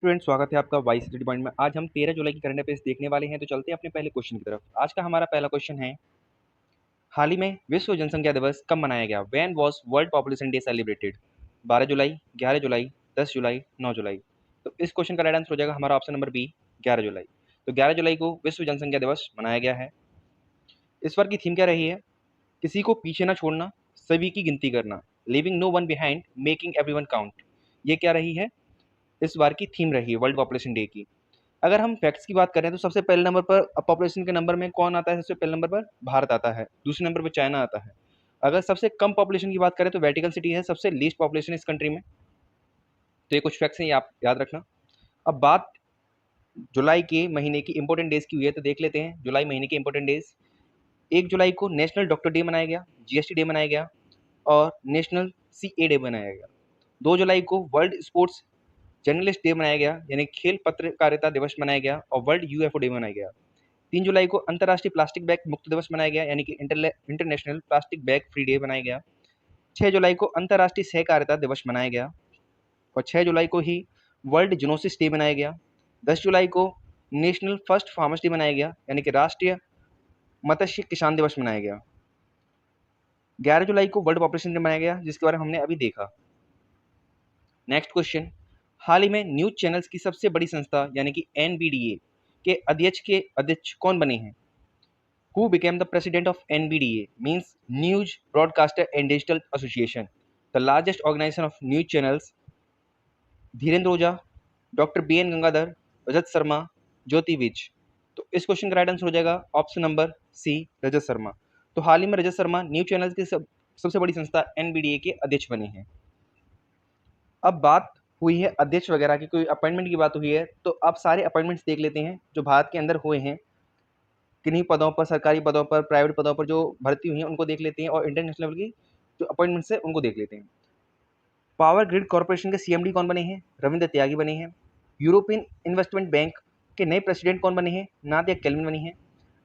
Student, स्वागत है आपका वाई स्टडी पॉइंट में। आज हम 13 जुलाई की करंट अफेयर्स देखने वाले हैं। तो चलते हैं अपने पहले क्वेश्चन की तरफ। आज का हमारा पहला क्वेश्चन है, हाल ही में विश्व जनसंख्या दिवस कब मनाया गया? When was world population day celebrated? 12 जुलाई, 11 जुलाई, 10 जुलाई, 9 जुलाई? तो इस क्वेश्चन का राइट आंसर हो जाएगा हमारा ऑप्शन नंबर बी, 11 जुलाई। तो 11 जुलाई को विश्व जनसंख्या दिवस मनाया गया है। इस बार की थीम क्या रही है? किसी को पीछे ना छोड़ना, सभी की गिनती करना, living no one behind, making everyone count. ये क्या रही है? इस बार की थीम रही है वर्ल्ड पॉपुलेशन डे की। अगर हम फैक्ट्स की बात करें तो सबसे पहले नंबर पर पॉपुलेशन के नंबर में कौन आता है? सबसे पहले नंबर पर भारत आता है, दूसरे नंबर पर चाइना आता है। अगर सबसे कम पॉपुलेशन की बात करें तो वेटिकन सिटी है सबसे लीस्ट पॉपुलेशन इस कंट्री में। तो ये कुछ फैक्ट्स हैं, ये आप याद रखना। अब बात जुलाई के महीने की इंपॉर्टेंट डेज की हुई है, तो देख लेते हैं जुलाई महीने के इंपॉर्टेंट डेज। 1 जुलाई को नेशनल डॉक्टर डे मनाया गया, जीएसटी डे मनाया गया और नेशनल सीए डे मनाया गया। 2 जुलाई को वर्ल्ड स्पोर्ट्स जर्नलिस्ट डे मनाया गया, यानी खेल पत्रकारिता दिवस मनाया गया और वर्ल्ड यूएफओ डे मनाया गया। 3 जुलाई को अंतर्राष्ट्रीय प्लास्टिक बैग मुक्त दिवस मनाया गया, यानी कि international plastic bag free day मनाया गया। 6 जुलाई को अंतर्राष्ट्रीय सहकारिता दिवस मनाया गया और 6 जुलाई को ही वर्ल्ड जूनोसिस डे मनाया गया। 10 जुलाई को नेशनल फर्स्ट फार्मर्स डे मनाया गया, यानी कि राष्ट्रीय मत्स्य किसान दिवस मनाया गया। 11 जुलाई को वर्ल्ड पॉपुलेशन डे मनाया गया, जिसके बारे में हमने अभी देखा। नेक्स्ट क्वेश्चन, हाल ही में न्यूज चैनल्स की सबसे बड़ी संस्था यानी कि एनबीडीए के अध्यक्ष कौन बने हैं? Who became the president of NBDA? Means News Broadcaster and Digital Association, the largest organization of news channels. Dhirendra Ojha, doctor B N Gangadhar, Rajat Sharma, Jyoti Vij. तो इस क्वेश्चन का राइट आंसर हो जाएगा option number C, Rajat Sharma. तो हाल ही में रजत शर्मा न्यूज चैनल्स की सबसे बड़ी संस्था एनबीडीए के अध्यक्ष बने हैं। अब बात हुई है अध्यक्ष वगैरह की, कोई अपॉइंटमेंट की बात हुई है, तो आप सारे अपॉइंटमेंट्स देख लेते हैं जो भारत के अंदर हुए हैं। किन्हीं पदों पर, सरकारी पदों पर, प्राइवेट पदों पर जो भर्ती हुई हैं उनको देख लेते हैं और इंटरनेशनल लेवल की जो अपॉइंटमेंट्स है उनको देख लेते हैं। पावर ग्रिड कॉर्पोरेशन के सीएमडी कौन बने हैं? रविंद्र त्यागी बने हैं। यूरोपियन इन्वेस्टमेंट बैंक के नए प्रेसिडेंट कौन बने हैं? नादिया केल्विन बनी हैं।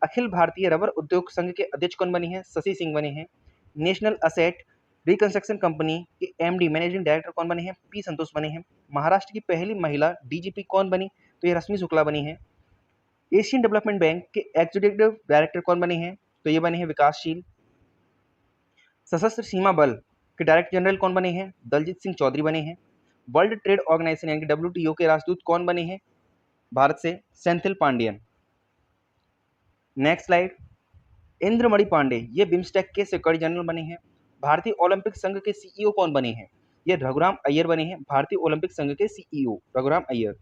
अखिल भारतीय रबर उद्योग संघ के अध्यक्ष कौन बने हैं? शशि सिंह बने हैं। नेशनल असेट रिकंस्ट्रक्शन कंपनी के एमडी मैनेजिंग डायरेक्टर कौन बने हैं? पी संतोष बने हैं। महाराष्ट्र की पहली महिला डीजीपी कौन बनी? तो ये रश्मि शुक्ला बनी है। एशियन डेवलपमेंट बैंक के एग्जीक्यूटिव डायरेक्टर कौन बने हैं? तो ये बने हैं विकासशील। सशस्त्र सीमा बल के डायरेक्टर जनरल कौन बने हैं? दलजीत सिंह चौधरी बने हैं। वर्ल्ड ट्रेड ऑर्गेनाइजेशन यानी कि डब्ल्यूटीओ के राजदूत कौन बने हैं भारत से? सेंथिल पांडियन। नेक्स्ट स्लाइड, इंद्रमणि पांडे ये बिम्स्टेक के सेक्रेटरी जनरल बने हैं। भारतीय ओलंपिक संघ के सीईओ कौन बने हैं? ये रघुराम अय्यर बने हैं, भारतीय ओलंपिक संघ के CEO Raghuram Iyer.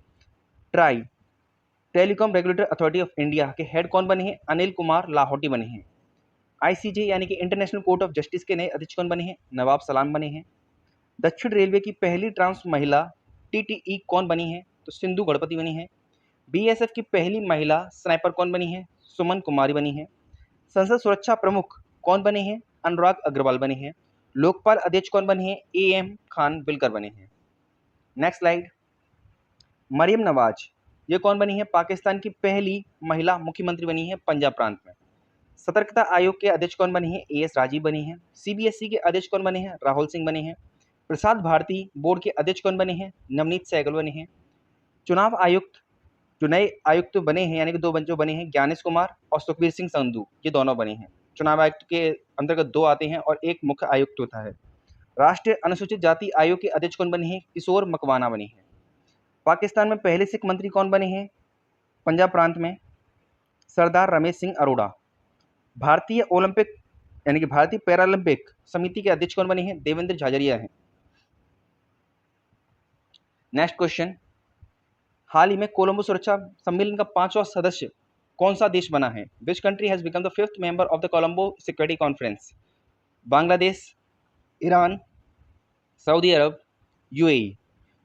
Try telecom regulator authority of India के हेड कौन बने हैं? अनिल कुमार लाहौटी बने हैं। आईसीजे यानी कि इंटरनेशनल कोर्ट ऑफ जस्टिस के नए अध्यक्ष कौन बने हैं? नवाब सलाम बने हैं। दक्षिण रेलवे की पहली ट्रांस महिला टीटीई कौन बनी है? तो सिंधु गणपति बनी है। बीएसएफ की पहली महिला स्नाइपर कौन बनी है? सुमन कुमारी बनी है। संसद सुरक्षा प्रमुख कौन बने हैं? अनुराग अग्रवाल बने हैं। लोकपाल अध्यक्ष कौन बने हैं? एएम खान विलकर बने हैं। नेक्स्ट स्लाइड, मरियम नवाज ये कौन बनी है? पाकिस्तान की पहली महिला मुख्यमंत्री बनी है पंजाब प्रांत में। सतर्कता आयोग के अध्यक्ष कौन बने हैं? एएस राजीव बने हैं। सीबीएसई के अध्यक्ष कौन बने हैं? राहुल सिंह बने हैं। प्रसार भारती बोर्ड के अध्यक्ष कौन बने हैं? नवनीत सहगल बने हैं। चुनाव आयुक्त जो नए आयुक्त बने हैं यानी कि दो जो बने हैं, ज्ञानेश कुमार और सुखबीर सिंह संधू, ये दोनों बने हैं। चुनाव आयुक्त के अंतर्गत दो आते हैं और एक मुख्य आयुक्त होता है। राष्ट्रीय अनुसूचित जाति आयोग के अध्यक्ष कौन बने हैं? किशोर मकवाना बने हैं। पाकिस्तान में पहले सिख मंत्री कौन बने हैं पंजाब प्रांत में? सरदार रमेश सिंह अरोड़ा। भारतीय ओलंपिक यानी कि भारतीय पैरालंपिक समिति के अध्यक्ष कौन बने हैं? देवेंद्र झाझरिया हैं। नेक्स्ट क्वेश्चन, हाल ही में कोलंबो सुरक्षा सम्मेलन का 5वां सदस्य कौन सा देश बना है? Which country has become the 5th member of the Colombo security conference? Bangladesh, Iran, Saudi Arab, UAE.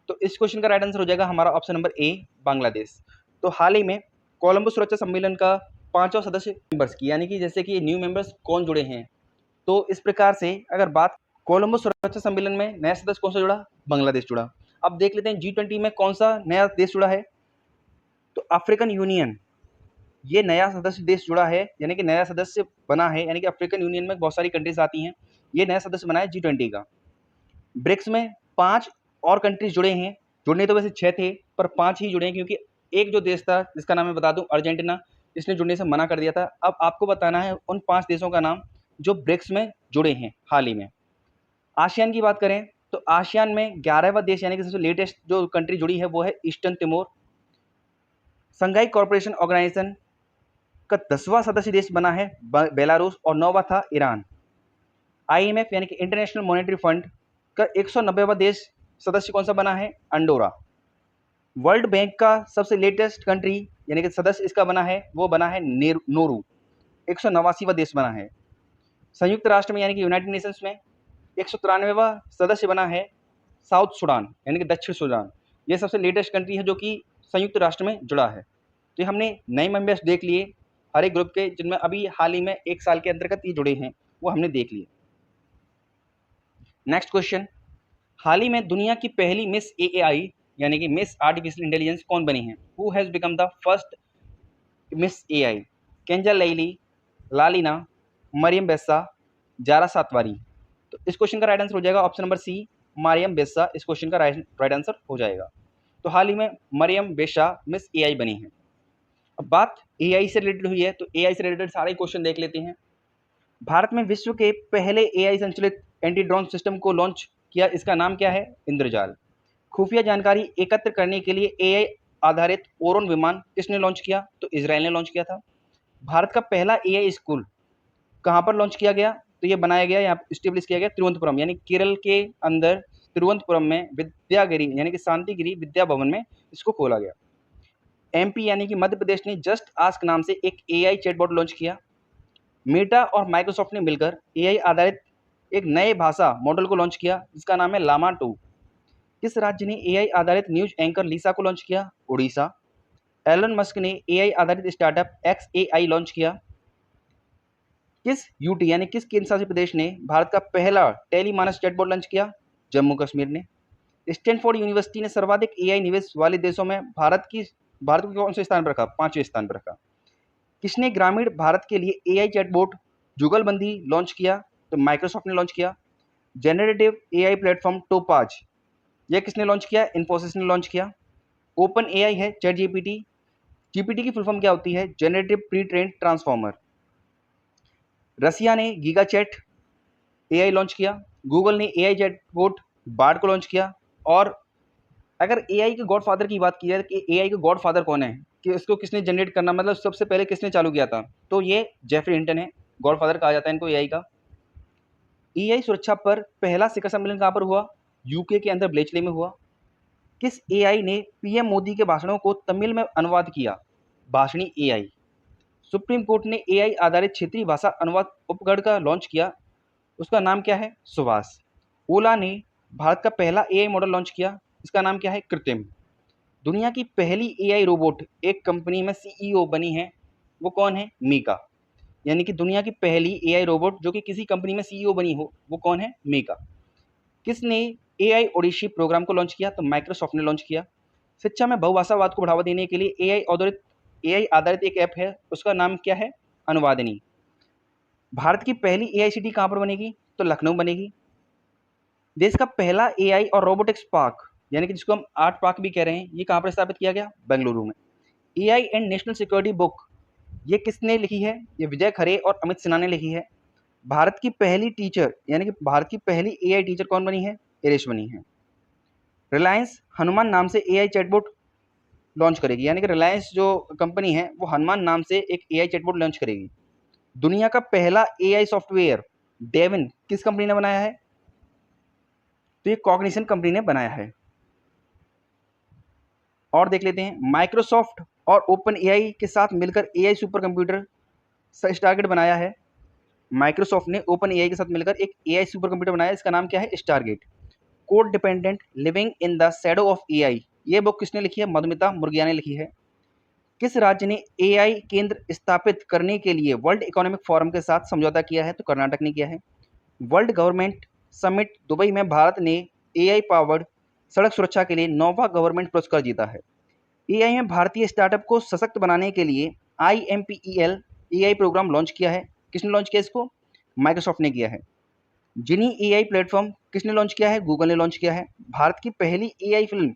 तो इस क्वेश्चन का राइट आंसर हो जाएगा हमारा ऑप्शन नंबर ए, बांग्लादेश। तो हाल ही में कोलंबो सुरक्षा सम्मेलन का 5वां सदस्य मेंबर्स की यानी कि जैसे कि न्यू मेंबर्स कौन जुड़े हैं, तो इस प्रकार से अगर बात कोलंबो सुरक्षा सम्मेलन में नया सदस्य कौन सा जुड़ा? बांग्लादेश जुड़ा। अब देख लेते हैं G20 में कौन सा नया देश जुड़ा है, तो अफ्रीकन यूनियन ये नया सदस्य देश जुड़ा है, यानी कि नया सदस्य बना है, यानी कि अफ्रीकन यूनियन में बहुत सारी कंट्रीज आती हैं, ये नया सदस्य बना है G20 का। ब्रिक्स में 5 और कंट्रीज जुड़े हैं, जुड़ने तो वैसे 6 थे, पर 5 ही जुड़े हैं, क्योंकि एक जो देश था जिसका नाम मैं बता दूं, अर्जेंटीना, इसने जुड़ने से मना कर दिया था। अब आपको बताना है उन 5 देशों का नाम जो ब्रिक्स में जुड़े हैं हाल ही में। आसियान की बात करें तो आसियान में 11वां देश यानी कि सबसे लेटेस्ट जो कंट्री जुड़ी है वो है Eastern Timor. Shanghai corporation organization का 10वां सदस्य देश बना है बेलारूस और 9वां था ईरान। IMF यानी कि इंटरनेशनल मॉनेटरी फंड का 190वां देश सदस्य कौन सा बना है? अंडोरा। वर्ल्ड बैंक का सबसे लेटेस्ट कंट्री यानी कि सदस्य इसका बना है वो बना है नोरू, 189वां देश बना है। संयुक्त राष्ट्र में यानी कि यूनाइटेड नेशंस में 193वां सदस्य बना है साउथ सुडान यानी कि दक्षिण सुडान। ये सबसे लेटेस्ट कंट्री है जो कि संयुक्त राष्ट्र में जुड़ा है। तो हमने नए मेंबर्स देख लिए हर एक ग्रुप के, जिनमें अभी हाल ही में 1 साल के अंतर्गत ये जुड़े हैं, वो हमने देख लिए। नेक्स्ट क्वेश्चन, हाल ही में दुनिया की पहली मिस AAI यानी कि मिस आर्टिफिशियल इंटेलिजेंस कौन बनी है? Who has become the first miss AI? केंजा लैली, लालिना, मरियम बेस्सा, जारा सातवारी। तो इस क्वेश्चन का राइट आंसर हो जाएगा ऑप्शन नंबर सी, मरियम बेस्सा इस क्वेश्चन का राइट आंसर हो जाएगा। तो हाल ही में मरियम बेस्सा मिस AI बनी है। अब बात AI से रिलेटेड हुई है तो AI से रिलेटेड सारे क्वेश्चन देख लेते हैं। भारत में विश्व के पहले AI संचालित एंटी ड्रोन सिस्टम को लॉन्च किया, इसका नाम क्या है? इंद्रजाल। खुफिया जानकारी एकत्र करने के लिए AI आधारित ओरोन विमान किसने लॉन्च किया? तो इजराइल ने लॉन्च किया था। भारत का पहला AI स्कूल कहाँ पर लॉन्च किया गया? तो ये बनाया गया, यहाँ स्टेब्लिश किया गया तिरुवनंतपुरम यानी केरल के अंदर तिरुवनंतपुरम में विद्यागिरी यानी कि शांतिगिरी विद्या भवन में इसको खोला गया। MP यानी कि मध्य प्रदेश ने जस्ट आस्क नाम से एक AI चैटबॉट लॉन्च किया। मेटा और माइक्रोसॉफ्ट ने मिलकर AI आधारित एक नए भाषा मॉडल को लॉन्च किया जिसका नाम है लामा 2। किस राज्य ने AI आधारित न्यूज एंकर लिसा को लॉन्च किया? उड़ीसा। एलन मस्क ने AI आधारित स्टार्टअप XAI लॉन्च किया। किस यूटी यानी किस केंद्र शासित प्रदेश ने भारत का पहला टेलीमानस चैटबॉट लॉन्च किया? जम्मू कश्मीर ने। स्टैनफोर्ड यूनिवर्सिटी ने सर्वाधिक AI निवेश वाले देशों में भारत को कौन से स्थान पर रखा? 5वें स्थान पर रखा। किसने ग्रामीण भारत के लिए AI चैटबॉट जुगलबंदी लॉन्च किया? तो माइक्रोसॉफ्ट ने लॉन्च किया। जनरेटिव AI प्लेटफॉर्म टोपाज यह किसने लॉन्च किया? इन्फोसिस ने लॉन्च किया। ओपन AI है चैट GPT की फुल फॉर्म क्या होती है? Generative pre trained transformer. Russia ने गीगा चैट AI लॉन्च किया। गूगल ने AI चैटबॉट बार्ड को लॉन्च किया। और अगर AI के गॉडफादर की बात की जाए कि AI के गॉडफादर कौन है, कि इसको किसने जनरेट करना, मतलब सबसे पहले किसने चालू किया था, तो ये जेफरी हिंटन है, गॉडफादर कहा जाता है इनको AI का। AI सुरक्षा पर पहला शिखर सम्मेलन कहाँ पर हुआ? UK के अंदर ब्लेचले में हुआ। किस AI ने PM मोदी के भाषणों को तमिल में अनुवाद किया? भाषणी AI। सुप्रीम कोर्ट ने AI आधारित क्षेत्रीय भाषा अनुवाद उपकरण का लॉन्च किया, उसका नाम क्या है? सुभाष। ओला ने भारत का पहला AI मॉडल लॉन्च किया, इसका नाम क्या है? कृत्रिम। दुनिया की पहली AI रोबोट एक कंपनी में CEO बनी है, वो कौन है? मीका। यानी कि दुनिया की पहली AI रोबोट जो कि किसी कंपनी में CEO बनी हो, वो कौन है? मीका। किसने AI ओडिसी प्रोग्राम को लॉन्च किया? तो माइक्रोसॉफ्ट ने लॉन्च किया। शिक्षा में बहुभाषावाद को बढ़ावा देने के लिए AI आधारित एक ऐप है, उसका नाम क्या है? अनुवादिनी। भारत की पहली AI सिटी कहाँ पर बनेगी? तो लखनऊ बनेगी। देश का पहला AI और रोबोटिक्स पार्क यानी कि जिसको हम आर्ट पार्क भी कह रहे हैं, ये कहाँ पर स्थापित किया गया? बेंगलुरु में। AI and national security book ये किसने लिखी है? ये विजय खरे और अमित सिन्हा ने लिखी है। भारत की पहली टीचर यानी कि भारत की पहली AI टीचर कौन बनी है? इरेश बनी है। रिलायंस हनुमान नाम से AI चैटबॉट लॉन्च करेगी, यानी कि रिलायंस जो कंपनी है वो हनुमान नाम से एक AI चैटबॉट लॉन्च करेगी। दुनिया का पहला AI सॉफ्टवेयर डेविन किस कंपनी ने बनाया है? तो ये कॉग्निशन कंपनी ने बनाया है। और देख लेते हैं, माइक्रोसॉफ्ट और ओपन AI के साथ मिलकर AI सुपर कंप्यूटर स्टारगेट बनाया है। माइक्रोसॉफ्ट ने ओपन AI के साथ मिलकर एक AI सुपर कंप्यूटर बनाया, इसका नाम क्या है? Stargate. Code dependent living in the shadow of AI ये बुक किसने लिखी है? मधुमिता मुर्गिया ने लिखी है। किस राज्य ने AI केंद्र स्थापित करने के लिए वर्ल्ड इकोनॉमिक फोरम के साथ समझौता किया है? तो कर्नाटक ने किया है। वर्ल्ड गवर्नमेंट समिट दुबई में भारत ने AI पावर्ड सड़क सुरक्षा के लिए 9वां गवर्नमेंट पुरस्कार जीता है। AI में भारतीय स्टार्टअप को सशक्त बनाने के लिए IMPEL AI प्रोग्राम लॉन्च किया है। किसने लॉन्च किया इसको? माइक्रोसॉफ्ट ने किया है। जिनी AI प्लेटफॉर्म किसने लॉन्च किया है? गूगल ने लॉन्च किया है। भारत की पहली AI फिल्म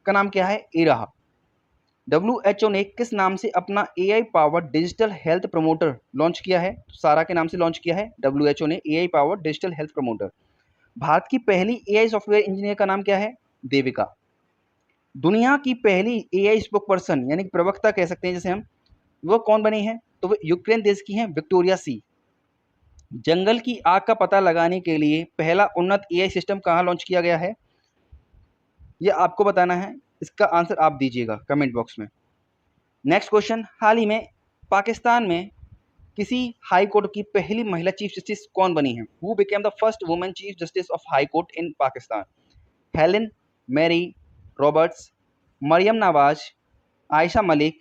का नाम क्या है? एरा। WHO ने किस नाम से अपना AI powered digital health promoter launch किया है? तो सारा के नाम से लॉन्च किया है WHO ने AI powered digital health promoter. Bharat की पहली AI सॉफ्टवेयर इंजीनियर का नाम क्या है? देविका। दुनिया की पहली AI स्पोक पर्सन यानी प्रवक्ता कह सकते हैं जैसे हम, वो कौन बनी है? तो वो यूक्रेन देश की हैं विक्टोरिया सी। जंगल की आग का पता लगाने के लिए पहला उन्नत AI सिस्टम कहाँ लॉन्च किया गया है? ये आपको बताना है, इसका आंसर आप दीजिएगा कमेंट बॉक्स में। नेक्स्ट क्वेश्चन, हाल ही में पाकिस्तान में किसी हाई कोर्ट की पहली महिला चीफ जस्टिस कौन बनी है? Who became the first women chief justice of high court in Pakistan? Helen Mary Roberts, Maryam Nawaz, Ayesha Malik,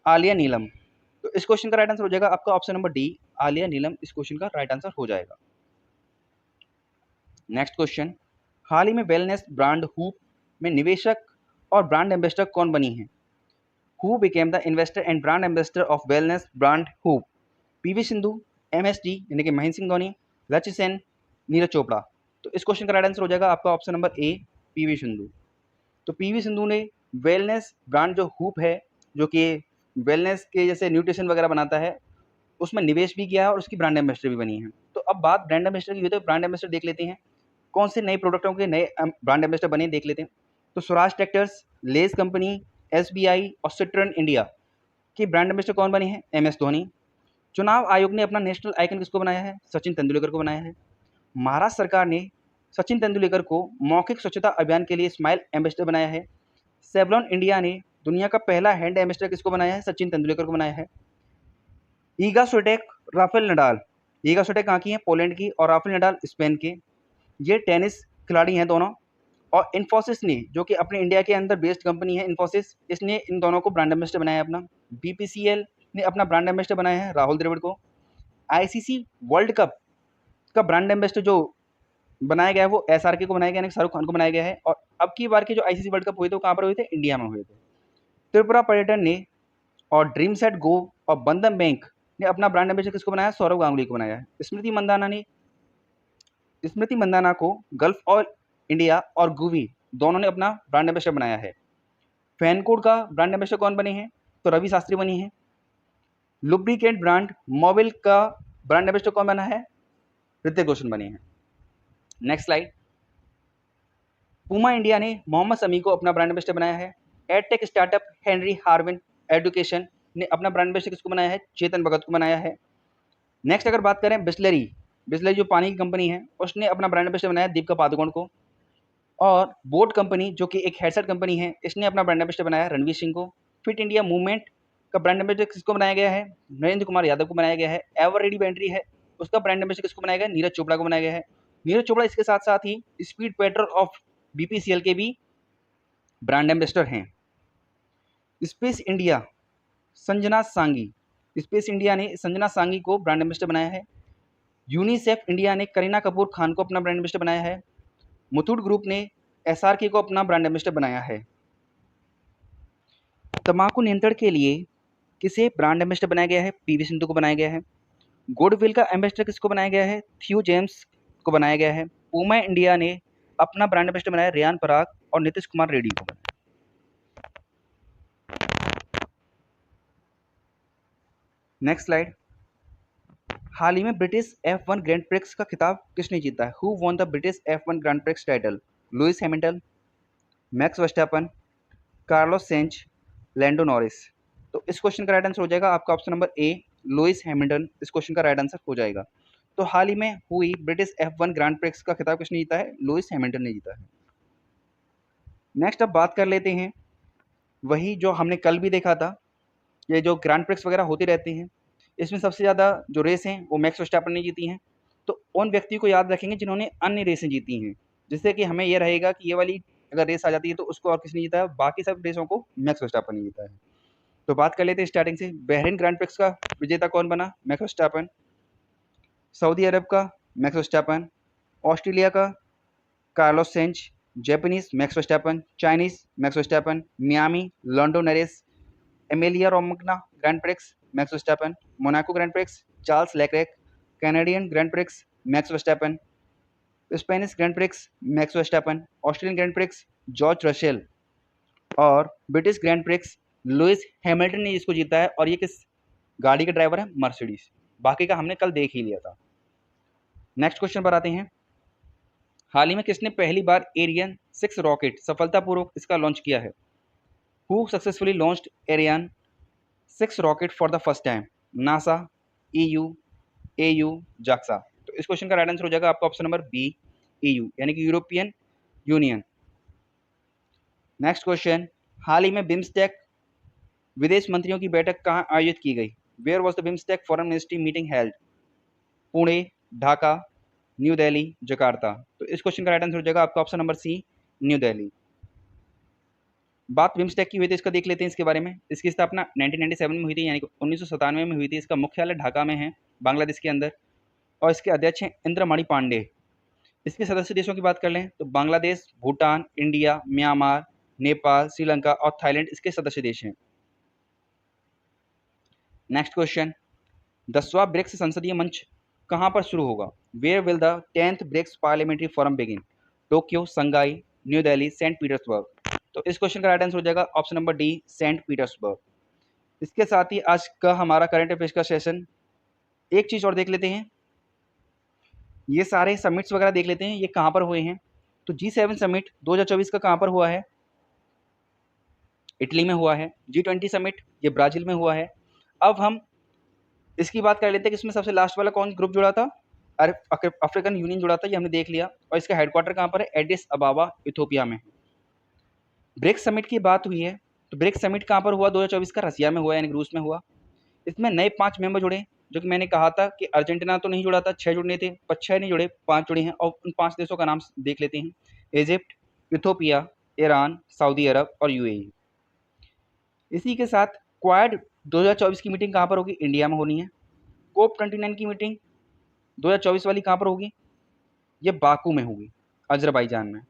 Aliya Neelam. तो इस क्वेश्चन का राइट आंसर हो जाएगा आपका option number D, Aliya Neelam इस क्वेश्चन का राइट आंसर हो जाएगा। नेक्स्ट क्वेश्चन, हाल ही में वेलनेस ब्रांड हूप में निवेशक और ब्रांड एम्बेसडर कौन बनी है? Who became the investor and brand ambassador of wellness brand hoop? PV Sindhu, MSD यानी कि महेंद्र सिंह धोनी, लक्ष्य सेन, नीरज चोपड़ा। तो इस क्वेश्चन का राइट आंसर हो जाएगा आपका ऑप्शन नंबर ए, पीवी सिंधु। तो पीवी सिंधु ने वेलनेस ब्रांड जो हूप है, जो कि वेलनेस के जैसे न्यूट्रिशन वगैरह बनाता है, उसमें निवेश भी किया है और उसकी ब्रांड एम्बेसडर भी बनी है। तो अब बात ब्रांड एम्बेसडर की हुई तो ब्रांड एम्बेसडर देख लेते हैं, कौन से नए प्रोडक्टों के नए ब्रांड एम्बेसडर बने देख लेते हैं। तो Swaraj tractors, less company, SBI और सिट्रन इंडिया की ब्रांड एम्बेसडर कौन बनी है? MS धोनी। चुनाव आयोग ने अपना नेशनल आइकन किसको बनाया है? सचिन तेंदुलकर को बनाया है। महाराष्ट्र सरकार ने सचिन तेंदुलकर को मौखिक स्वच्छता अभियान के लिए स्माइल एम्बेसडर बनाया है। सेवलॉन इंडिया ने दुनिया का पहला हैंड एम्बेसडर किसको बनाया है? सचिन तेंदुलकर को बनाया है। ईगा स्विटेक, राफेल नडाल, ईगा स्विटेक कहाँ की है? पोलैंड की, और राफेल नडाल स्पेन के। ये टेनिस खिलाड़ी हैं दोनों। और इन्फोसिस ने, जो कि अपने इंडिया के अंदर बेस्ड कंपनी है इन्फोसिस, इसने इन दोनों को ब्रांड एम्बेसडर बनाया है अपना। BPCL ने अपना ब्रांड एम्बेसडर बनाया है राहुल द्रविड़ को। ICC वर्ल्ड कप का ब्रांड एम्बेसडर जो बनाया गया है वो SRK को बनाया गया, यानी शाहरुख खान को बनाया गया है। और अब की बार के जो ICC वर्ल्ड कप हुए थे वो कहाँ पर हुए थे? इंडिया में हुए थे। त्रिपुरा पर्यटन ने और ड्रीम सेट गो और बंधन बैंक ने अपना ब्रांड एम्बेसडर किसको बनाया? सौरव गांगुली को बनाया है। स्मृति मंदाना को गल्फ ऑयल इंडिया और गुवी दोनों ने अपना ब्रांड एम्बेसडर बनाया है। फैनकोड का ब्रांड एम्बेसडर कौन बने हैं? तो रवि शास्त्री बनी है। लुब्रिकेंट ब्रांड मोबिल का ब्रांड एम्बेसडर कौन बना है? ऋतिक रोशन बने हैं। नेक्स्ट स्लाइड, पूमा इंडिया ने मोहम्मद समी को अपना ब्रांड एम्बेसडर बनाया है। Edtech startup Henry Harvin education ने अपना ब्रांड एम्बेसडर किसको बनाया है? चेतन भगत को बनाया है। नेक्स्ट अगर बात करें बिस्लरी जो पानी की कंपनी है, उसने अपना ब्रांड एम्बेसडर बनाया दीपिका पादुकोण को। और बोट कंपनी जो कि एक हेडसेट कंपनी है, इसने अपना ब्रांड एम्बेसडर बनाया रणवीर सिंह को। फिट इंडिया मूवमेंट का ब्रांड एम्बेसडर किसको बनाया गया है? नरेंद्र कुमार यादव को बनाया गया है। एवर रेडी बैटरी है, उसका ब्रांड एम्बेसडर किसको बनाया गया? नीरज चोपड़ा को बनाया गया है। नीरज चोपड़ा इसके साथ साथ ही स्पीड पेट्रोल ऑफ BPCL के भी ब्रांड एम्बेसडर हैं। स्पेस इंडिया संजना सांगी, स्पेस इंडिया ने संजना सांगी को ब्रांड एम्बेसडर बनाया है। यूनिसेफ इंडिया ने करीना कपूर खान को अपना ब्रांड एम्बेसडर बनाया है। मुथूट ग्रुप ने SRK को अपना ब्रांड एम्बेसडर बनाया है। तंबाकू नियंत्रण के लिए किसे ब्रांड एम्बेसडर बनाया गया है? पीवी सिंधु को बनाया गया है। गुडविल का एम्बेसडर किसको बनाया गया है? थ्यू जेम्स को बनाया गया है। पूमा इंडिया ने अपना ब्रांड एम्बेसडर बनाया रेयान पराग और नीतीश कुमार रेड्डी को बनाया। नेक्स्ट स्लाइड, हाल ही में ब्रिटिश F1 ग्रैंड प्रिक्स का खिताब किसने जीता है? Who won the British F1 grand prix title? Lewis Hamilton, Max Verstappen, Carlos Sainz, Lando Norris. तो इस क्वेश्चन का राइट आंसर हो जाएगा आपका option number A, Lewis Hamilton इस क्वेश्चन का राइट आंसर हो जाएगा। तो हाल ही में हुई ब्रिटिश F1 ग्रैंड प्रिक्स का खिताब किसने जीता है? लुइस हैमिल्टन ने जीता है। नेक्स्ट अब बात कर लेते हैं वही जो हमने कल भी देखा था, ये जो ग्रैंड प्रिक्स वगैरह होती रहती हैं, इसमें सबसे ज़्यादा जो रेस हैं वो मैक्स वर्स्टैपन ने जीती हैं। तो उन व्यक्ति को याद रखेंगे जिन्होंने अन्य रेसें जीती हैं, जिससे कि हमें ये रहेगा कि ये वाली अगर रेस आ जाती है तो उसको और किसने जीता है? बाकी सब रेसों को मैक्स वर्स्टैपन ने जीता है। तो बात कर लेते हैं स्टार्टिंग से, बहरीन ग्रैंड प्रिक्स का विजेता कौन बना? Max Verstappen. सऊदी अरब का मैक्स वर्स्टैपन। ऑस्ट्रेलिया का Carlos Sainz. Japanese Max Verstappen. Chinese Max Verstappen. Miami Lando Norris. Emilia Romagna grand prix Max Verstappen. Monaco grand prix Charles Leclerc. Canadian grand prix Max Verstappen. Spanish grand prix Max Verstappen. Australian grand prix George Russell. और British grand prix Lewis Hamilton ने इसको जीता है, और ये किस गाड़ी का ड्राइवर है? मर्सिडीज। बाकी का हमने कल देख ही लिया था। नेक्स्ट क्वेश्चन पर आते हैं। हाल ही में किसने पहली बार एरियन 6 रॉकेट सफलतापूर्वक इसका लॉन्च किया है? Who successfully launched Ariane 6 rocket for the first time? NASA, EU, AU, JAXA. तो इस क्वेश्चन का राइट आंसर हो जाएगा आपका ऑप्शन नंबर बी, ईयू, यानी कि यूरोपियन यूनियन। नेक्स्ट क्वेश्चन, हाल ही में बिम्स्टेक विदेश मंत्रियों की बैठक कहाँ आयोजित की गई? Where was the BIMSTEC foreign ministry meeting held? Pune, Dhaka, New Delhi, Jakarta. तो इस क्वेश्चन का राइट आंसर हो जाएगा आपका option number C, New Delhi. बात बिम्स्टेक की हुई थी, इसका देख लेते हैं इसके बारे में। इसकी स्थापना 1997 में हुई थी, यानी कि 1997 में हुई थी। इसका मुख्यालय ढाका में है, बांग्लादेश के अंदर, और इसके अध्यक्ष हैं इंद्रमणि पांडे। इसके सदस्य देशों की बात कर लें तो बांग्लादेश, भूटान, इंडिया, म्यांमार, नेपाल, श्रीलंका और थाईलैंड इसके सदस्य देश हैं। नेक्स्ट क्वेश्चन, 10वां ब्रिक्स संसदीय मंच कहां पर शुरू होगा? Where will the 10th BRICS parliamentary forum begin? Tokyo, Shanghai, New Delhi, Saint Petersburg. तो इस क्वेश्चन का राइट आंसर हो जाएगा option number D, Saint Petersburg. इसके साथ ही आज का हमारा करंट अफेयर्स का सेशन, एक चीज और देख लेते हैं, ये सारे समिट्स वगैरह देख लेते हैं, ये कहाँ पर हुए हैं। तो G7 समिट 2024 का कहाँ पर हुआ है? इटली में हुआ है। G20 समिट ये ब्राजील में हुआ है। अब हम इसकी बात कर लेते हैं कि इसमें सबसे लास्ट वाला कौन ग्रुप जुड़ा था? अफ्रीकन यूनियन जुड़ा था, ये हमने देख लिया। और इसका हेडक्वार्टर कहाँ पर है? एडिस अबाबा, इथोपिया में। ब्रिक्स समिट की बात हुई है, तो ब्रिक्स समिट कहाँ पर हुआ? 2024 का रसिया में हुआ, यानी रूस में हुआ। इसमें नए 5 मेंबर जुड़े, जो कि मैंने कहा था कि अर्जेंटीना तो नहीं जुड़ा था, 6 जुड़ने थे, पर 6 नहीं जुड़े, 5 जुड़े हैं। और उन 5 देशों का नाम देख लेते हैं। इजिप्ट, इथोपिया, ईरान, सऊदी अरब और यूएई। इसी के साथ क्वाड 2024 की मीटिंग कहाँ पर होगी? इंडिया में होनी है। कोप 29 की मीटिंग 2024 वाली कहाँ पर होगी? ये बाकू में होगी, अजरबैजान में।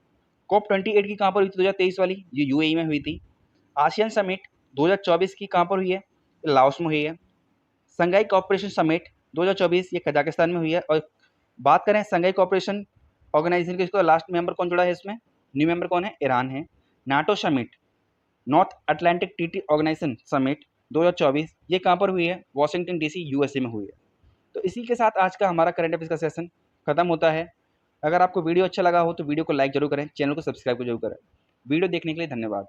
कोप 28 की कहाँ पर हुई थी 2023 वाली? ये यूएई में हुई थी। आसियान समिट 2024 की कहाँ पर हुई है? लाओस में हुई है। संघाई कॉपरेशन समिट 2024 ये कजाकिस्तान में हुई है। और बात करें संघाई कॉपरेशन ऑर्गेनाइजेशन के, इसको लास्ट मेंबर कौन जुड़ा है इसमें? न्यू मेंबर कौन है? ईरान है। NATO summit, North Atlantic Treaty Organization summit 2024 ये कहाँ पर हुई है? वॉशिंगटन डीसी, यूएसए में हुई है। तो इसी के साथ आज का हमारा करंट अफेयर्स का सेशन खत्म होता है। अगर आपको वीडियो अच्छा लगा हो तो वीडियो को लाइक जरूर करें, चैनल को सब्सक्राइब जरूर करें। वीडियो देखने के लिए धन्यवाद।